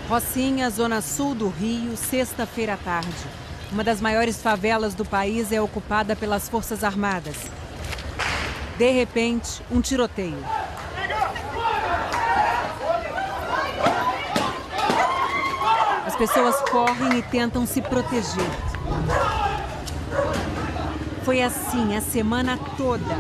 Rocinha, zona sul do Rio, sexta-feira à tarde. Uma das maiores favelas do país é ocupada pelas Forças Armadas. De repente, um tiroteio. As pessoas correm e tentam se proteger. Foi assim a semana toda.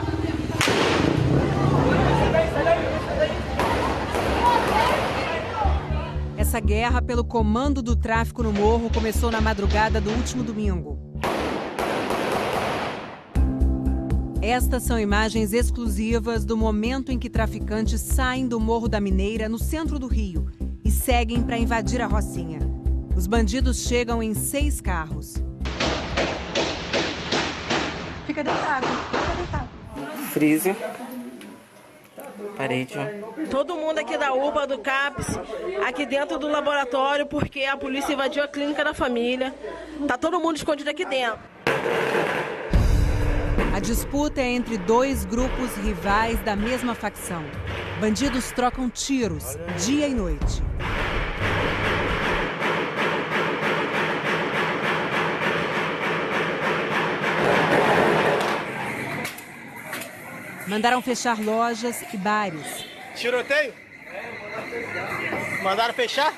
Essa guerra pelo comando do tráfico no morro começou na madrugada do último domingo. Estas são imagens exclusivas do momento em que traficantes saem do Morro da Mineira, no centro do Rio, e seguem para invadir a Rocinha. Os bandidos chegam em 6 carros. Fica deitado, fica deitado. Freezer. Parede. Todo mundo aqui da UPA, do CAPS, aqui dentro do laboratório, porque a polícia invadiu a clínica da família. Tá todo mundo escondido aqui dentro. A disputa é entre 2 grupos rivais da mesma facção. Bandidos trocam tiros, dia e noite. Mandaram fechar lojas e bares. Tiroteio? Mandaram fechar?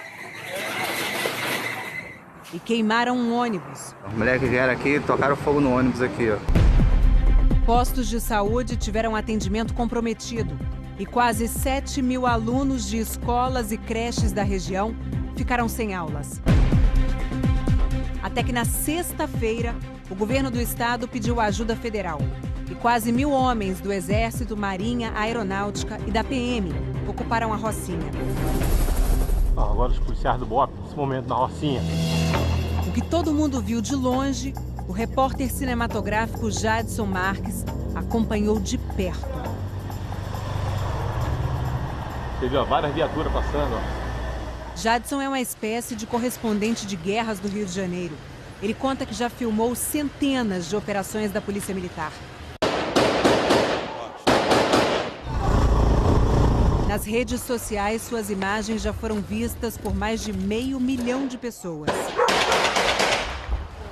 E queimaram um ônibus. Os moleques vieram aqui e tocaram fogo no ônibus aqui, ó. Postos de saúde tiveram atendimento comprometido. E quase 7 mil alunos de escolas e creches da região ficaram sem aulas. Até que na sexta-feira, o governo do estado pediu ajuda federal. E quase 1.000 homens do Exército, Marinha, Aeronáutica e da PM ocuparam a Rocinha. Agora os policiais do BOP, nesse momento na Rocinha. O que todo mundo viu de longe, o repórter cinematográfico Jadson Marques acompanhou de perto. Você viu várias viaturas passando, ó. Jadson é uma espécie de correspondente de guerras do Rio de Janeiro. Ele conta que já filmou centenas de operações da Polícia Militar. Nas redes sociais, suas imagens já foram vistas por mais de 500 mil de pessoas.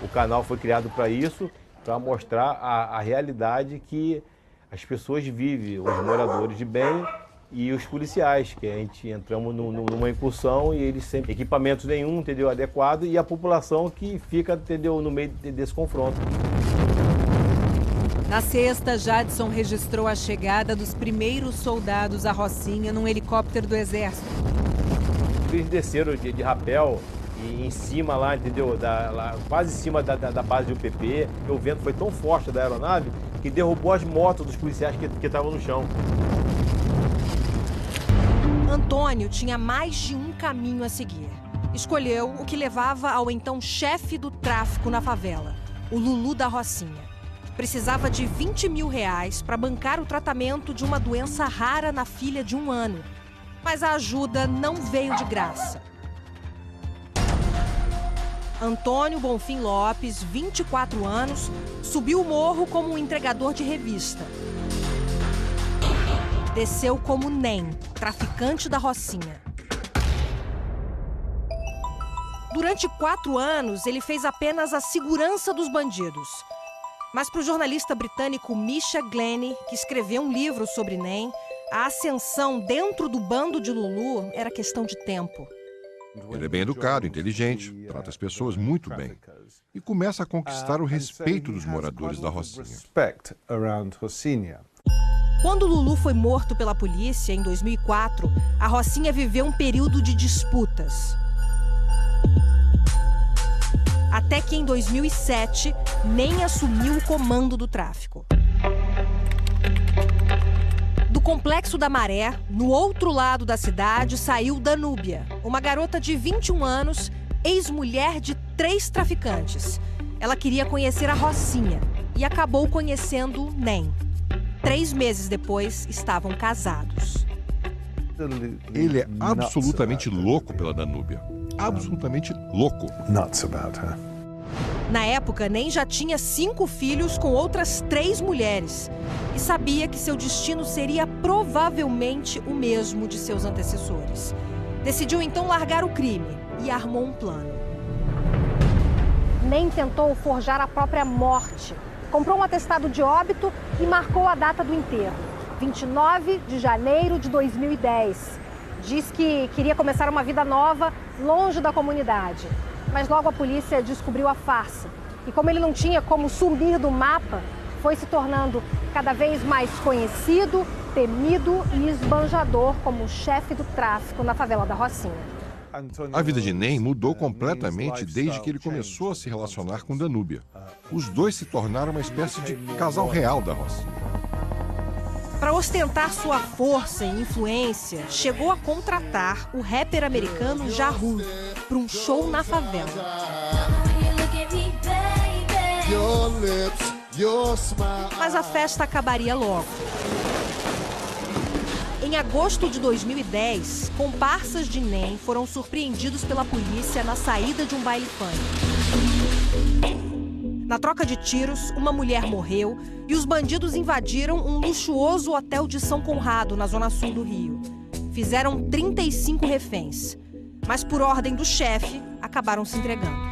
O canal foi criado para isso, para mostrar a realidade que as pessoas vivem, os moradores de bem e os policiais, que a gente entramos numa incursão e eles sem equipamentos nenhum, entendeu, adequado, e a população que fica, entendeu, no meio desse confronto. Na sexta, Jadson registrou a chegada dos primeiros soldados à Rocinha num helicóptero do Exército. Eles desceram de rapel e em cima lá, entendeu, quase em cima da base do UPP. O vento foi tão forte da aeronave que derrubou as motos dos policiais que estavam no chão. Antônio tinha mais de um caminho a seguir. Escolheu o que levava ao então chefe do tráfico na favela, o Lulu da Rocinha. Precisava de 20 mil reais para bancar o tratamento de uma doença rara na filha de 1 ano. Mas a ajuda não veio de graça. Antônio Bonfim Lopes, 24 anos, subiu o morro como um entregador de revista. Desceu como NEM, traficante da Rocinha. Durante 4 anos, ele fez apenas a segurança dos bandidos. Mas para o jornalista britânico Misha Glenny, que escreveu um livro sobre NEM, a ascensão dentro do bando de Lulu era questão de tempo. Ele é bem educado, inteligente, trata as pessoas muito bem e começa a conquistar o respeito dos moradores da Rocinha. Quando Lulu foi morto pela polícia em 2004, a Rocinha viveu um período de disputas. Até que em 2007, NEM assumiu o comando do tráfico. Do Complexo da Maré, no outro lado da cidade, saiu Danúbia, uma garota de 21 anos, ex-mulher de 3 traficantes. Ela queria conhecer a Rocinha e acabou conhecendo NEM. 3 meses depois, estavam casados. Ele é absolutamente louco pela Danúbia. Absolutamente louco. Na época, NEM já tinha 5 filhos com outras 3 mulheres e sabia que seu destino seria provavelmente o mesmo de seus antecessores. Decidiu então largar o crime e armou um plano. Nem tentou forjar a própria morte. Comprou um atestado de óbito e marcou a data do enterro, 29 de janeiro de 2010. Diz que queria começar uma vida nova, longe da comunidade. Mas logo a polícia descobriu a farsa. E como ele não tinha como sumir do mapa, foi se tornando cada vez mais conhecido, temido e esbanjador como chefe do tráfico na favela da Rocinha. A vida de Ney mudou completamente desde que ele começou a se relacionar com Danúbia. Os dois se tornaram uma espécie de casal real da Rocinha. Para ostentar sua força e influência, chegou a contratar o rapper americano Ja Rule para um show na favela. Mas a festa acabaria logo. Em agosto de 2010, comparsas de NEM foram surpreendidos pela polícia na saída de um baile funk. Na troca de tiros, uma mulher morreu e os bandidos invadiram um luxuoso hotel de São Conrado, na zona sul do Rio. Fizeram 35 reféns, mas por ordem do chefe, acabaram se entregando.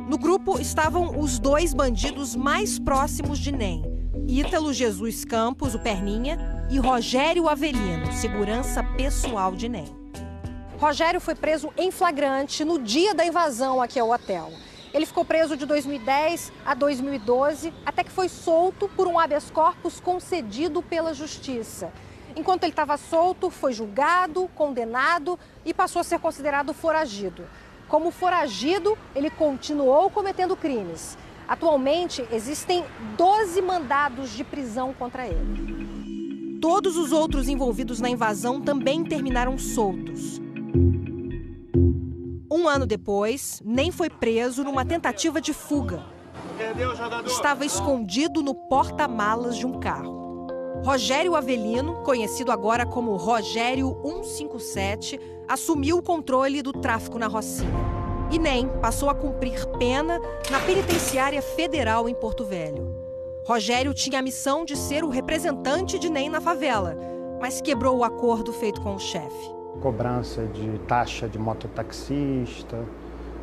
No grupo estavam os dois bandidos mais próximos de NEM, Ítalo Jesus Campos, o Perninha, e Rogério Avelino, segurança pessoal de NEM. Rogério foi preso em flagrante no dia da invasão aqui ao hotel. Ele ficou preso de 2010 a 2012, até que foi solto por um habeas corpus concedido pela Justiça. Enquanto ele estava solto, foi julgado, condenado e passou a ser considerado foragido. Como foragido, ele continuou cometendo crimes. Atualmente, existem 12 mandados de prisão contra ele. Todos os outros envolvidos na invasão também terminaram soltos. Um ano depois, NEM foi preso numa tentativa de fuga. Estava escondido no porta-malas de um carro. Rogério Avelino, conhecido agora como Rogério 157, assumiu o controle do tráfico na Rocinha. E NEM passou a cumprir pena na penitenciária federal em Porto Velho. Rogério tinha a missão de ser o representante de NEM na favela, mas quebrou o acordo feito com o chefe. Cobrança de taxa de mototaxista,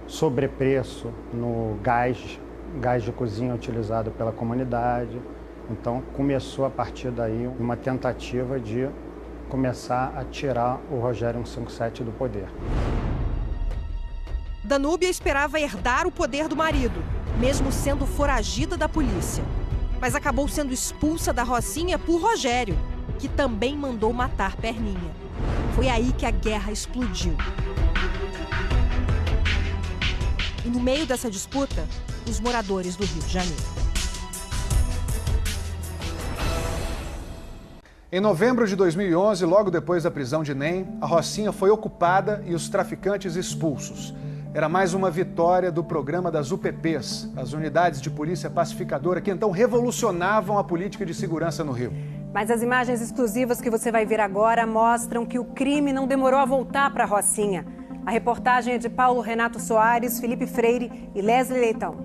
sobrepreço no gás de cozinha utilizado pela comunidade. Então começou a partir daí uma tentativa de começar a tirar o Rogério 157 do poder. Danúbia esperava herdar o poder do marido, mesmo sendo foragida da polícia. Mas acabou sendo expulsa da Rocinha por Rogério, que também mandou matar Perninha. Foi aí que a guerra explodiu. E no meio dessa disputa, os moradores do Rio de Janeiro. Em novembro de 2011, logo depois da prisão de NEM, a Rocinha foi ocupada e os traficantes expulsos. Era mais uma vitória do programa das UPPs, as Unidades de Polícia Pacificadora, que então revolucionavam a política de segurança no Rio. Mas as imagens exclusivas que você vai ver agora mostram que o crime não demorou a voltar para a Rocinha. A reportagem é de Paulo Renato Soares, Felipe Freire e Leslie Leitão.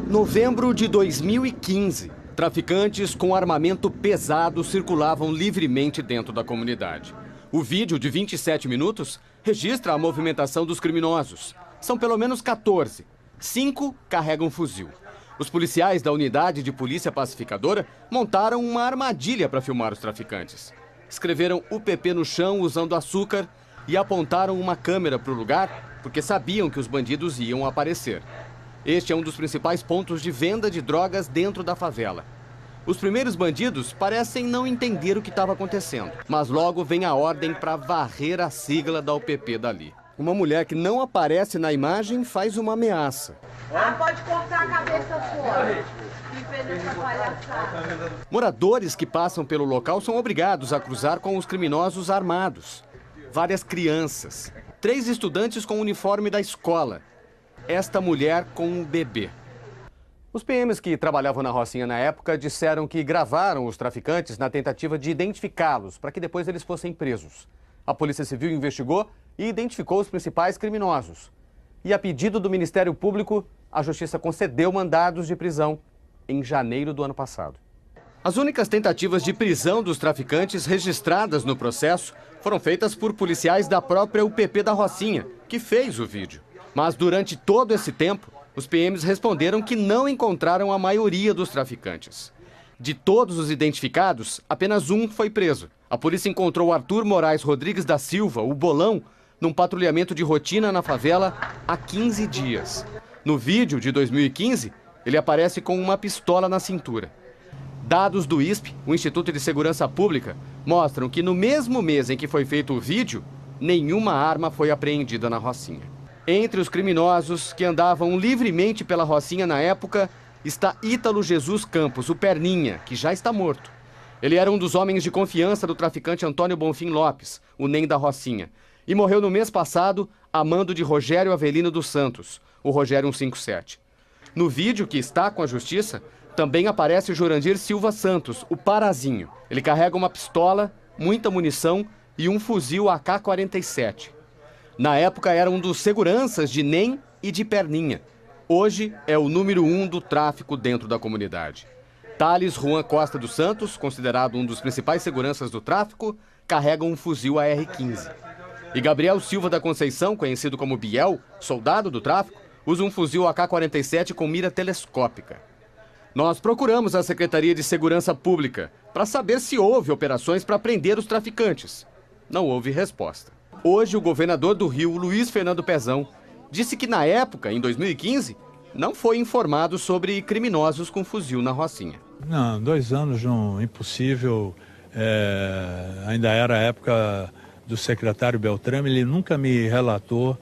Novembro de 2015. Traficantes com armamento pesado circulavam livremente dentro da comunidade. O vídeo, de 27 minutos, registra a movimentação dos criminosos. São pelo menos 14. 5 carregam fuzil. Os policiais da Unidade de Polícia Pacificadora montaram uma armadilha para filmar os traficantes. Escreveram UPP no chão usando açúcar e apontaram uma câmera para o lugar porque sabiam que os bandidos iam aparecer. Este é um dos principais pontos de venda de drogas dentro da favela. Os primeiros bandidos parecem não entender o que estava acontecendo, mas logo vem a ordem para varrer a sigla da UPP dali. Uma mulher que não aparece na imagem faz uma ameaça. Pode cortar a cabeça fora. E fez essa palhaçada. Moradores que passam pelo local são obrigados a cruzar com os criminosos armados. Várias crianças. 3 estudantes com o uniforme da escola. Esta mulher com um bebê. Os PMs que trabalhavam na Rocinha na época disseram que gravaram os traficantes na tentativa de identificá-los, para que depois eles fossem presos. A Polícia Civil investigou e identificou os principais criminosos. E a pedido do Ministério Público, a Justiça concedeu mandados de prisão em janeiro do ano passado. As únicas tentativas de prisão dos traficantes registradas no processo foram feitas por policiais da própria UPP da Rocinha, que fez o vídeo. Mas durante todo esse tempo, os PMs responderam que não encontraram a maioria dos traficantes. De todos os identificados, apenas um foi preso. A polícia encontrou Arthur Moraes Rodrigues da Silva, o Bolão, num patrulhamento de rotina na favela há 15 dias. No vídeo de 2015, ele aparece com uma pistola na cintura. Dados do ISP, o Instituto de Segurança Pública, mostram que no mesmo mês em que foi feito o vídeo, nenhuma arma foi apreendida na Rocinha. Entre os criminosos que andavam livremente pela Rocinha na época, está Ítalo Jesus Campos, o Perninha, que já está morto. Ele era um dos homens de confiança do traficante Antônio Bonfim Lopes, o NEM da Rocinha, e morreu no mês passado a mando de Rogério Avelino dos Santos, o Rogério 157. No vídeo, que está com a justiça, também aparece o Jurandir Silva Santos, o Parazinho. Ele carrega uma pistola, muita munição e um fuzil AK-47. Na época era um dos seguranças de NEM e de Perninha. Hoje é o número 1 do tráfico dentro da comunidade. Thales Juan Costa dos Santos, considerado um dos principais seguranças do tráfico, carrega um fuzil AR-15. E Gabriel Silva da Conceição, conhecido como Biel, soldado do tráfico, usa um fuzil AK-47 com mira telescópica. Nós procuramos a Secretaria de Segurança Pública para saber se houve operações para prender os traficantes. Não houve resposta. Hoje, o governador do Rio, Luiz Fernando Pezão, disse que na época, em 2015, não foi informado sobre criminosos com fuzil na Rocinha. Não, 2 anos não, impossível. Ainda era a época do secretário Beltrame, ele nunca me relatou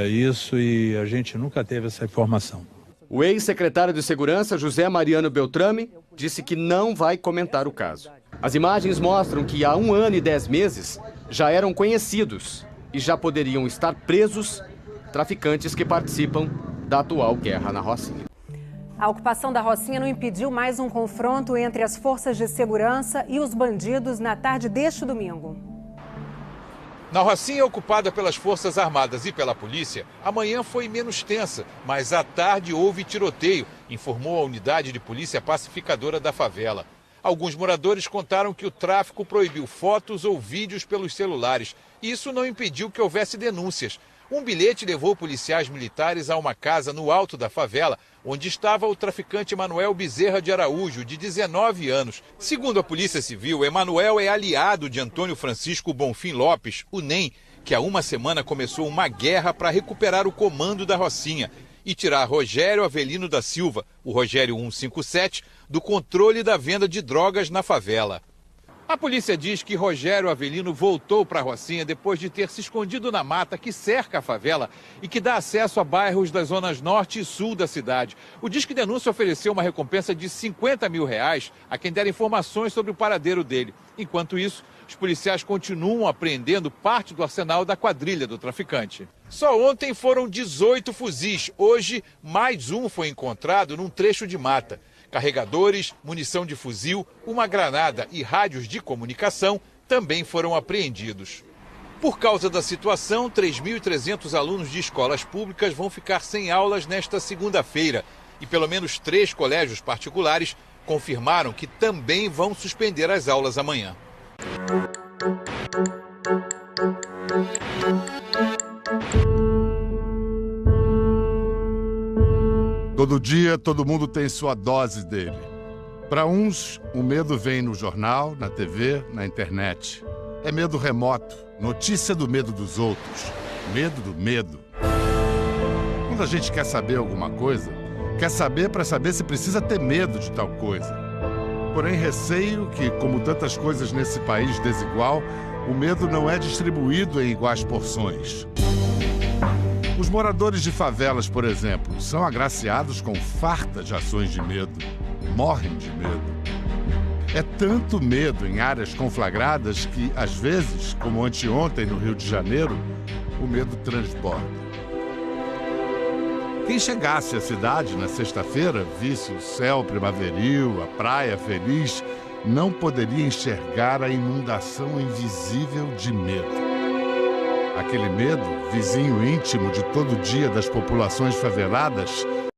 isso e a gente nunca teve essa informação. O ex-secretário de Segurança, José Mariano Beltrame, disse que não vai comentar o caso. As imagens mostram que há 1 ano e 10 meses já eram conhecidos e já poderiam estar presos traficantes que participam da atual guerra na Rocinha. A ocupação da Rocinha não impediu mais um confronto entre as forças de segurança e os bandidos na tarde deste domingo. Na Rocinha, ocupada pelas Forças Armadas e pela polícia, a manhã foi menos tensa, mas à tarde houve tiroteio, informou a unidade de polícia pacificadora da favela. Alguns moradores contaram que o tráfico proibiu fotos ou vídeos pelos celulares. Isso não impediu que houvesse denúncias. Um bilhete levou policiais militares a uma casa no alto da favela, onde estava o traficante Emanuel Bezerra de Araújo, de 19 anos. Segundo a Polícia Civil, Emanuel é aliado de Antônio Francisco Bonfim Lopes, o NEM, que há 1 semana começou uma guerra para recuperar o comando da Rocinha e tirar Rogério Avelino da Silva, o Rogério 157, do controle da venda de drogas na favela. A polícia diz que Rogério Avelino voltou para a Rocinha depois de ter se escondido na mata que cerca a favela e que dá acesso a bairros das zonas norte e sul da cidade. O Disque Denúncia ofereceu uma recompensa de R$50 mil a quem der informações sobre o paradeiro dele. Enquanto isso, os policiais continuam apreendendo parte do arsenal da quadrilha do traficante. Só ontem foram 18 fuzis. Hoje, mais um foi encontrado num trecho de mata. Carregadores, munição de fuzil, uma granada e rádios de comunicação também foram apreendidos. Por causa da situação, 3.300 alunos de escolas públicas vão ficar sem aulas nesta segunda-feira. E pelo menos 3 colégios particulares confirmaram que também vão suspender as aulas amanhã. Todo dia, todo mundo tem sua dose dele. Para uns, o medo vem no jornal, na TV, na internet. É medo remoto, notícia do medo dos outros, medo do medo. Quando a gente quer saber alguma coisa, quer saber para saber se precisa ter medo de tal coisa. Porém, receio que, como tantas coisas nesse país desigual, o medo não é distribuído em iguais porções. Os moradores de favelas, por exemplo, são agraciados com farta de ações de medo. Morrem de medo. É tanto medo em áreas conflagradas que, às vezes, como anteontem no Rio de Janeiro, o medo transborda. Quem chegasse à cidade na sexta-feira, visse o céu primaveril, a praia feliz, não poderia enxergar a inundação invisível de medo. Aquele medo, vizinho íntimo de todo dia das populações faveladas,